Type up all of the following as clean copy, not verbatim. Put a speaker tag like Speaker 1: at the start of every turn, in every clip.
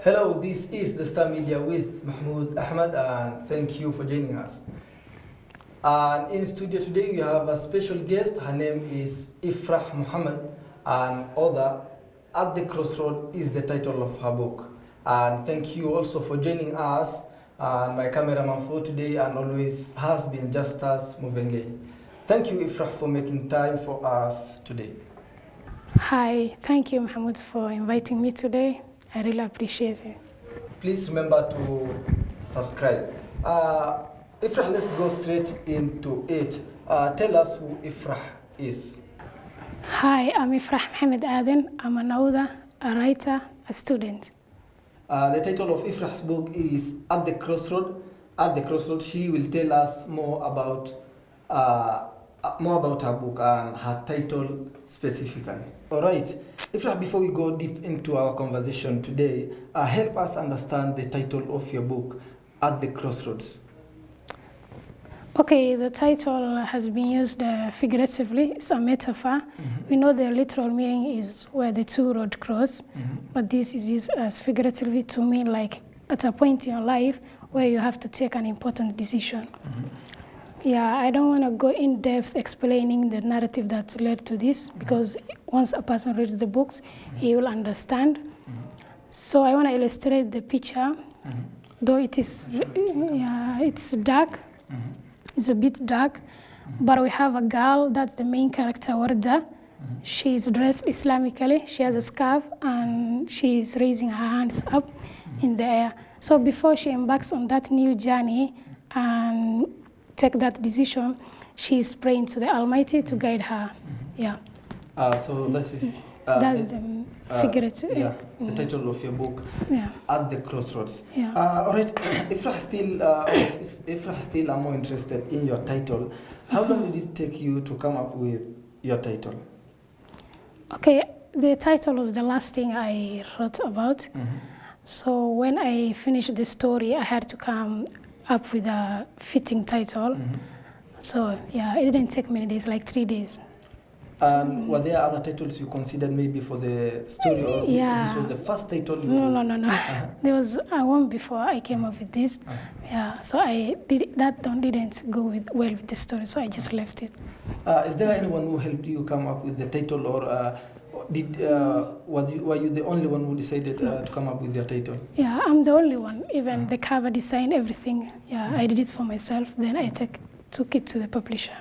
Speaker 1: Hello, this is the Star Media with Mahmoud Ahmed, and thank you for joining us. And in studio today we have a special guest. Her name is Ifrah Mohamed, and author. At The Crossroads is the title of her book. And thank you also for joining us. And my cameraman for today and always has been Justus Muvenge. Thank you, Ifrah, for making time for us today.
Speaker 2: Hi, thank you, Mahmoud, for inviting me today. I really appreciate it.
Speaker 1: Please remember to subscribe. Ifrah, let's go straight into it. Tell us who Ifrah is.
Speaker 2: Hi, I'm Ifrah Mohamed Aden. I'm an author, a writer, a student.
Speaker 1: The title of Ifrah's book is At The Crossroads. At The Crossroads, she will tell us more about her book and her title specifically. All right, Ifrah, before we go deep into our conversation today, help us understand the title of your book, At The Crossroads.
Speaker 2: Okay, the title has been used figuratively. It's a metaphor. Mm-hmm. We know the literal meaning is where the two roads cross, but this is used as figuratively to mean like at a point in your life where you have to take an important decision. Yeah, I don't want to go in depth explaining the narrative that led to this because once a person reads the books, he will understand. So I want to illustrate the picture, though it is, it's dark. It's a bit dark, but we have a girl, that's the main character, Warda. She is dressed Islamically, she has a scarf, and she is raising her hands up in the air. So before she embarks on that new journey and take that decision, she is praying to the Almighty to guide her. Yeah.
Speaker 1: So this is...
Speaker 2: that's the figurative.
Speaker 1: The title of your book, At The Crossroads.
Speaker 2: Yeah.
Speaker 1: All right, Ifrah still are more interested in your title. How long did it take you to come up with your title?
Speaker 2: Okay, the title was the last thing I wrote about. So when I finished the story, I had to come up with a fitting title. So yeah, it didn't take many days, like 3 days.
Speaker 1: And were there other titles you considered maybe for the story, or this was the first title?
Speaker 2: No. There was one before I came up with this. Yeah, so didn't go well with the story, so I just left it.
Speaker 1: Is there anyone who helped you come up with the title, or were you the only one who decided to come up with your title? Yeah,
Speaker 2: I'm the only one. Even the cover design, everything. Yeah, I did it for myself. Then I took it to the publisher.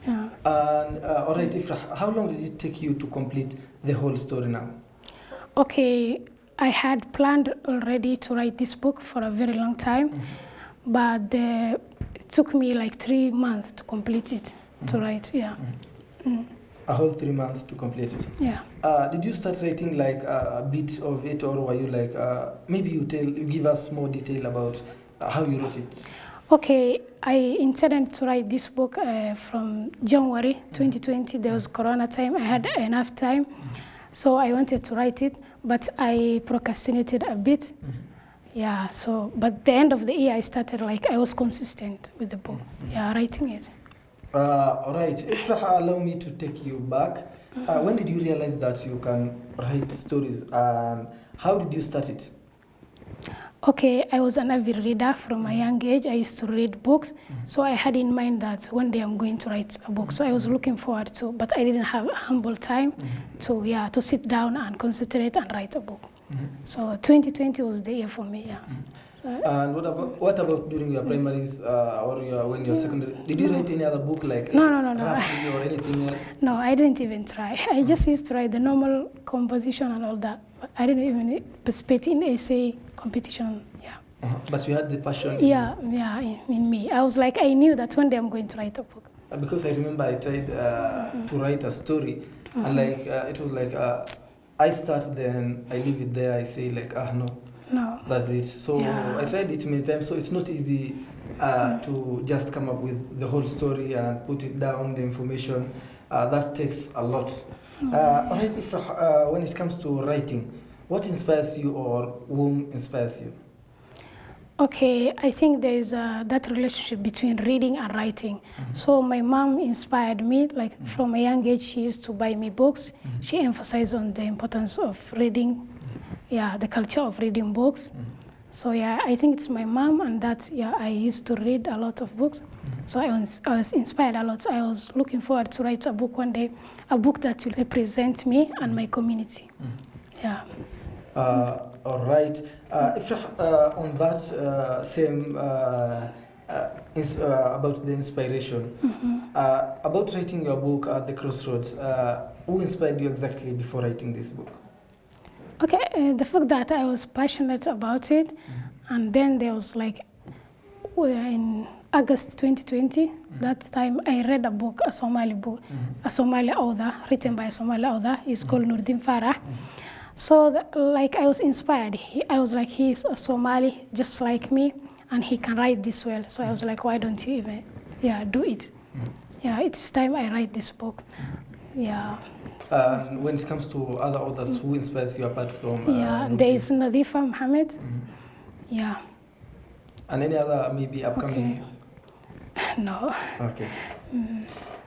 Speaker 2: Yeah.
Speaker 1: And all right, Ifrah, how long did it take you to complete the whole story now?
Speaker 2: Okay, I had planned already to write this book for a very long time, but it took me like 3 months to complete it, to write,
Speaker 1: A whole 3 months to complete it?
Speaker 2: Yeah.
Speaker 1: Did you start writing like a bit of it, or were you like, maybe you give us more detail about how you wrote it?
Speaker 2: Okay, I intended to write this book from January 2020. There was Corona time. I had enough time. So I wanted to write it, but I procrastinated a bit. Yeah, but the end of the year I started, I was consistent with the book. Yeah, writing it.
Speaker 1: All right, Ifrah, allow me to take you back. When did you realize that you can write stories, and how did you start it?
Speaker 2: Okay, I was an avid reader from a young age. I used to read books, so I had in mind that one day I'm going to write a book. So I was looking forward to, but I didn't have ample time to sit down and concentrate and write a book. So 2020 was the year for me.
Speaker 1: And what about during your primaries or when you're secondary? Did you write any other book like
Speaker 2: No.
Speaker 1: Rhapsody or anything else?
Speaker 2: No, I didn't even try. I just used to write the normal composition and all that. But I didn't even participate in essay competition.
Speaker 1: But you had the passion.
Speaker 2: In me. I was like, I knew that one day I'm going to write a book.
Speaker 1: Because I remember I tried to write a story, and it was like I start, then I leave it there. I say no, that's it. So I tried it many times. So it's not easy to just come up with the whole story and put it down, the information. That takes a lot. All right, Ifrah, when it comes to writing, what inspires you, or whom inspires you?
Speaker 2: Okay, I think there is that relationship between reading and writing. So my mom inspired me, from a young age, she used to buy me books. She emphasized on the importance of reading. the culture of reading books. So yeah, I think it's my mom and that. Yeah, I used to read a lot of books. So I was inspired a lot. I was looking forward to write a book one day, a book that will represent me and my community. Yeah.
Speaker 1: All right. Ifrah, on that same is about the inspiration, about writing your book at the crossroads. Who inspired you exactly before writing this book?
Speaker 2: Okay, the fact that I was passionate about it, and then there was like in August 2020, that time I read a book, a Somali book, a Somali author, written by a Somali author. He's called Nurdin Farah. So like I was inspired. I was like, he's a Somali just like me, and he can write this well. So I was like, why don't you even, do it? Yeah, it's time I write this book. Yeah.
Speaker 1: When it comes to other authors, who inspires you apart from?
Speaker 2: There is Ifrah Mohamed. Yeah.
Speaker 1: And any other maybe upcoming?
Speaker 2: Okay. No.
Speaker 1: Okay.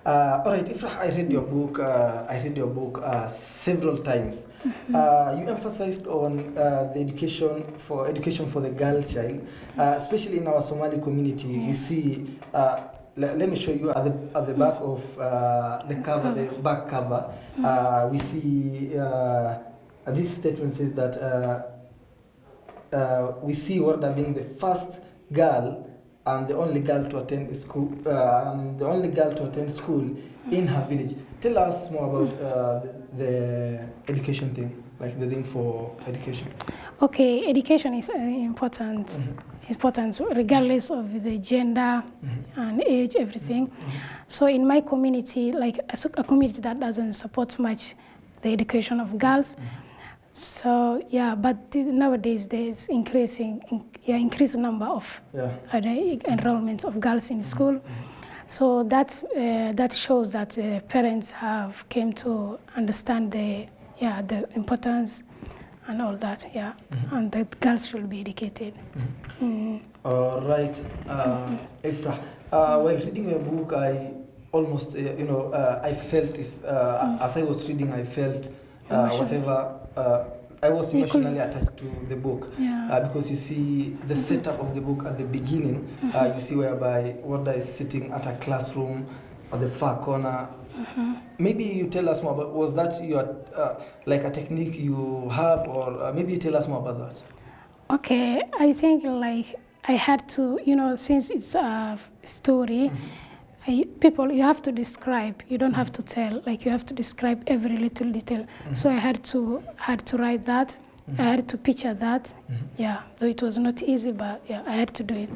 Speaker 1: All right, Ifrah, I read your book. Several times. You emphasized on the education for the girl child, especially in our Somali community. We see. Let me show you at the back of the cover, the back cover. We see this statement says that we see Warda being the first girl and the only girl to attend school, in her village. Tell us more about the education thing, like the thing for education.
Speaker 2: Okay, education is important, regardless of the gender and age, everything. So in my community, like a community that doesn't support much the education of girls. So yeah, but nowadays there's increasing number of enrollments of girls in school. So that shows that parents have came to understand the importance and all that, and that girls should be educated.
Speaker 1: All right, Ifrah. While reading your book, I almost, I felt this. As I was reading, I felt I was emotionally attached to the book because you see the setup of the book at the beginning. You see whereby Warda is sitting at a classroom at the far corner. Maybe you tell us more about, was that your like a technique you have, or maybe you tell us more about that?
Speaker 2: Okay, I think like I had to, since it's a story, you have to describe. You don't have to tell. Like you have to describe every little detail. So I had to write that. I had to picture that. Yeah, though it was not easy, but I had to do it.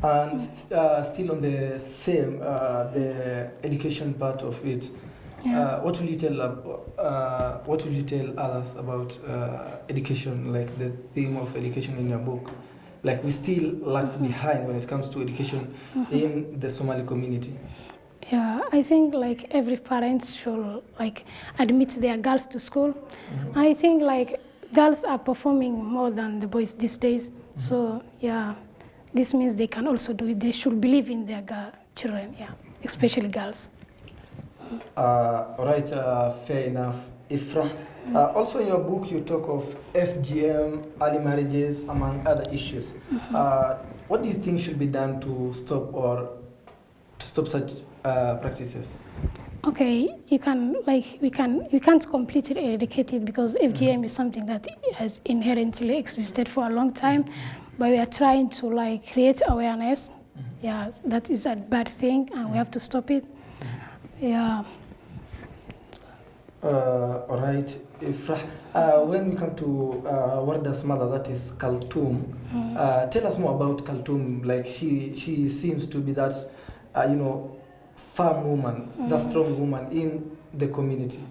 Speaker 1: And still on the same, the education part of it, what will you tell others about education, like the theme of education in your book? Like we still lag behind when it comes to education in the Somali community.
Speaker 2: Yeah, I think like every parent should like admit their girls to school, and I think like girls are performing more than the boys these days. So this means they can also do it. They should believe in their children, especially girls.
Speaker 1: All right, fair enough. Ifrah, also in your book you talk of FGM, early marriages, among other issues. What do you think should be done to stop such practices?
Speaker 2: Okay, you can't completely eradicate it because FGM is something that has inherently existed for a long time. But we are trying to like create awareness. Yeah, that is a bad thing, and we have to stop it. Yeah.
Speaker 1: All right, Ifrah. When we come to Warda's mother, that is Kaltoum. Tell us more about Kaltoum. Like she seems to be that, firm woman, that strong woman in the community.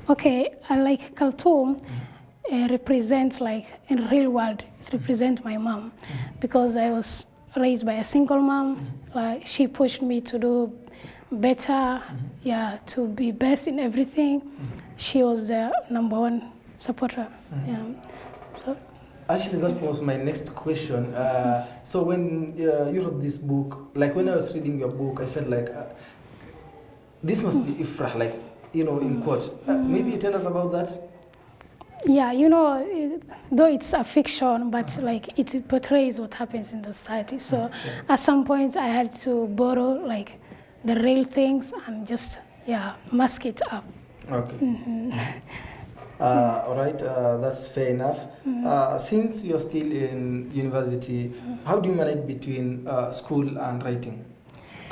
Speaker 2: Okay, I like Kaltoum. Represents like in real world, it represents my mom because I was raised by a single mom. Like she pushed me to do better, to be best in everything. She was the number one supporter. So
Speaker 1: actually, that was my next question. So when you wrote this book, like when I was reading your book, I felt like this must be Ifrah, like in quote. Maybe you tell us about that.
Speaker 2: Yeah, you know, though it's a fiction, but like it portrays what happens in the society. So at some point I had to borrow like the real things and just, yeah, mask it up.
Speaker 1: Okay. All right, that's fair enough. Since you're still in university, how do you manage between school and writing?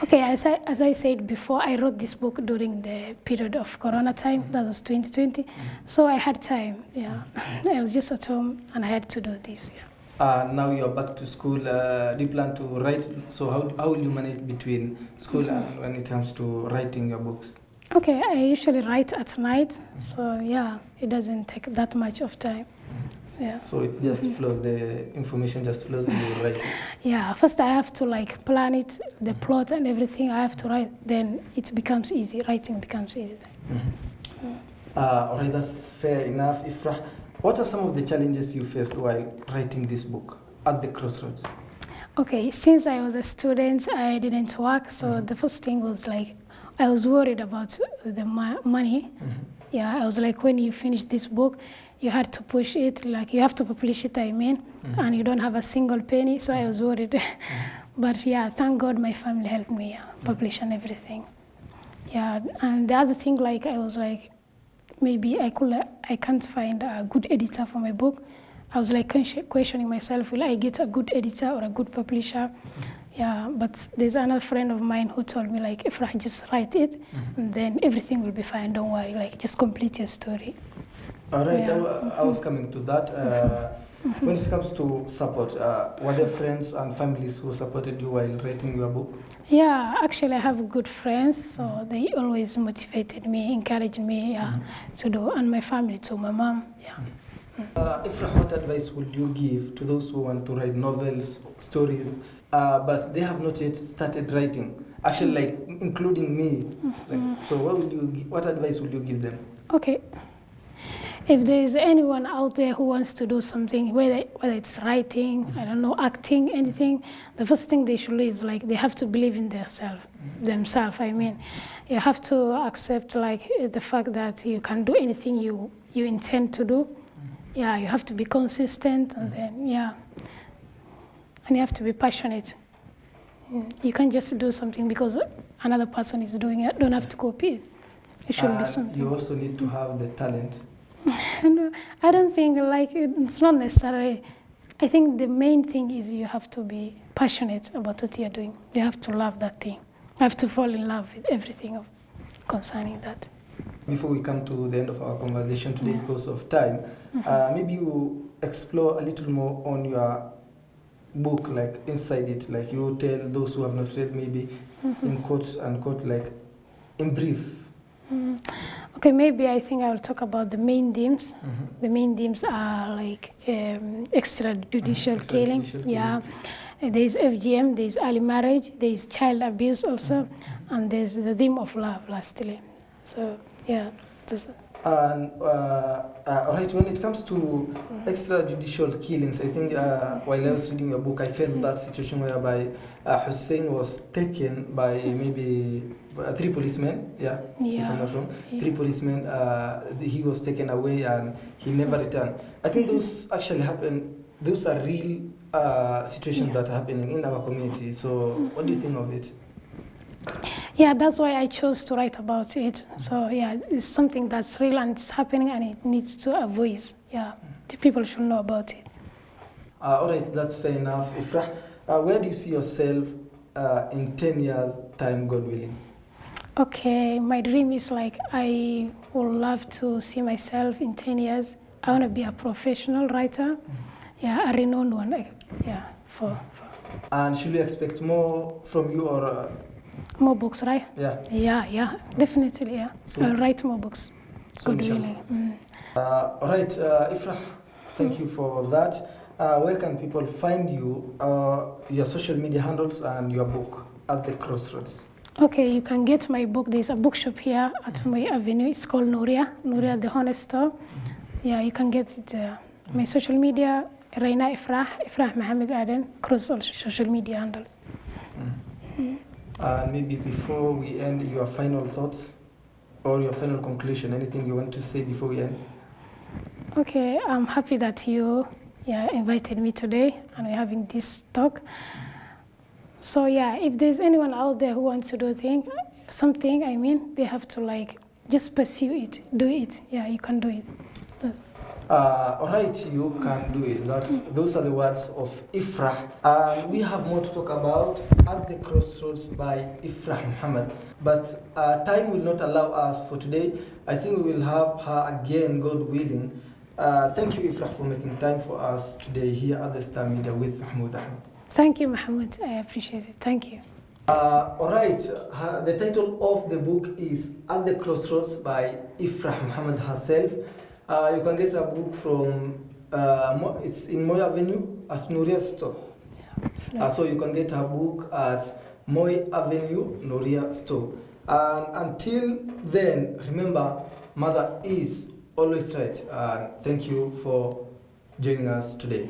Speaker 2: Okay, as I said before, I wrote this book during the period of Corona time. That was 2020. So I had time, yeah. I was just at home and I had to do this, yeah.
Speaker 1: Now you're back to school. Do you plan to write? So how will you manage between school and when it comes to writing your books?
Speaker 2: Okay, I usually write at night. So yeah, it doesn't take that much of time. Yeah.
Speaker 1: So it just flows, the information just flows and you write it.
Speaker 2: Yeah, first I have to like plan it, the plot and everything I have to write, then it becomes easy, writing becomes easy.
Speaker 1: All right, that's fair enough. Ifrah, what are some of the challenges you faced while writing this book, At The Crossroads?
Speaker 2: Okay, since I was a student, I didn't work, so the first thing was like, I was worried about the money. Yeah, I was like, when you finish this book, you had to push it, like you have to publish it, I mean, and you don't have a single penny, so I was worried. But yeah, thank God my family helped me publish and everything. Yeah, and the other thing, like I was like, maybe I can't find a good editor for my book. I was like questioning myself, will I get a good editor or a good publisher? Yeah, but there's another friend of mine who told me like, if I just write it, and then everything will be fine, don't worry, like just complete your story.
Speaker 1: All right,
Speaker 2: Yeah.
Speaker 1: I was coming to that. When it comes to support, were there friends and families who supported you while writing your book?
Speaker 2: Yeah, actually I have good friends, so they always motivated me, encouraged me to do, and my family too, my mom, yeah.
Speaker 1: Ifrah, what advice would you give to those who want to write novels, stories, but they have not yet started writing? Actually, like including me. Like, so what advice would you give them?
Speaker 2: Okay. If there is anyone out there who wants to do something, whether it's writing, I don't know, acting, anything, the first thing they should do is like they have to believe in themselves. I mean, you have to accept like the fact that you can do anything you intend to do. Yeah, you have to be consistent, and then and you have to be passionate. You can't just do something because another person is doing it. Don't have to copy it. It should be something.
Speaker 1: You also need to have the talent.
Speaker 2: No, I don't think like it's not necessary. I think the main thing is you have to be passionate about what you're doing. You have to love that thing. You have to fall in love with everything concerning that.
Speaker 1: Before we come to the end of our conversation today, because of time, maybe you explore a little more on your book, like inside it, like you tell those who have not read, maybe in quotes unquote, like in brief.
Speaker 2: Okay, maybe I think I will talk about the main themes. The main themes are like extrajudicial killing. Yeah, there's FGM, there's early marriage, there's child abuse also, and there's the theme of love, lastly. So yeah.
Speaker 1: And right, when it comes to extrajudicial killings, I think while I was reading your book, I felt that situation whereby Hussein was taken by maybe 3 policemen, if I'm not wrong. 3 policemen, he was taken away and he never returned. I think those actually happen, those are real situations that are happening in our community. So what do you think of it?
Speaker 2: Yeah, that's why I chose to write about it. So yeah, it's something that's real and it's happening and it needs to a voice. Yeah, the people should know about it.
Speaker 1: All right, that's fair enough. Ifrah, where do you see yourself in 10 years' time, God willing?
Speaker 2: Okay, my dream is like I would love to see myself in 10 years. I want to be a professional writer. Yeah, a renowned one. Like, yeah, for.
Speaker 1: And should we expect more from you or?
Speaker 2: More books, right?
Speaker 1: Yeah.
Speaker 2: Yeah, definitely, yeah. So, I'll write more books. God willing.
Speaker 1: All right, Ifrah, thank you for that. Where can people find you, your social media handles and your book, At The Crossroads?
Speaker 2: Okay, you can get my book. There's a bookshop here at my avenue. It's called Nuria the Honest Store. Yeah, you can get it there. My social media, Reina Ifrah Mohamed Aden, across all social media handles.
Speaker 1: Maybe before we end, your final thoughts or your final conclusion, anything you want to say before we end?
Speaker 2: Okay, I'm happy that you invited me today and we're having this talk. So yeah, if there's anyone out there who wants to do something, I mean, they have to like just pursue it, do it. Yeah, you can do it.
Speaker 1: All right, you can do it. Those are the words of Ifrah. And we have more to talk about At The Crossroads by Ifrah Mohamed. But time will not allow us for today. I think we will have her again, God willing. Thank you, Ifrah, for making time for us today here at the Star Media with Mahmoud Ahmed.
Speaker 2: Thank you, Mahmoud. I appreciate it. Thank you.
Speaker 1: All right, the title of the book is At The Crossroads by Ifrah Mohamed herself. You can get a book from, it's in Moy Avenue at Nuria Store.
Speaker 2: Yeah.
Speaker 1: So you can get a book at Moy Avenue, Nuria Store. And until then, remember, mother is always right. Thank you for joining us today.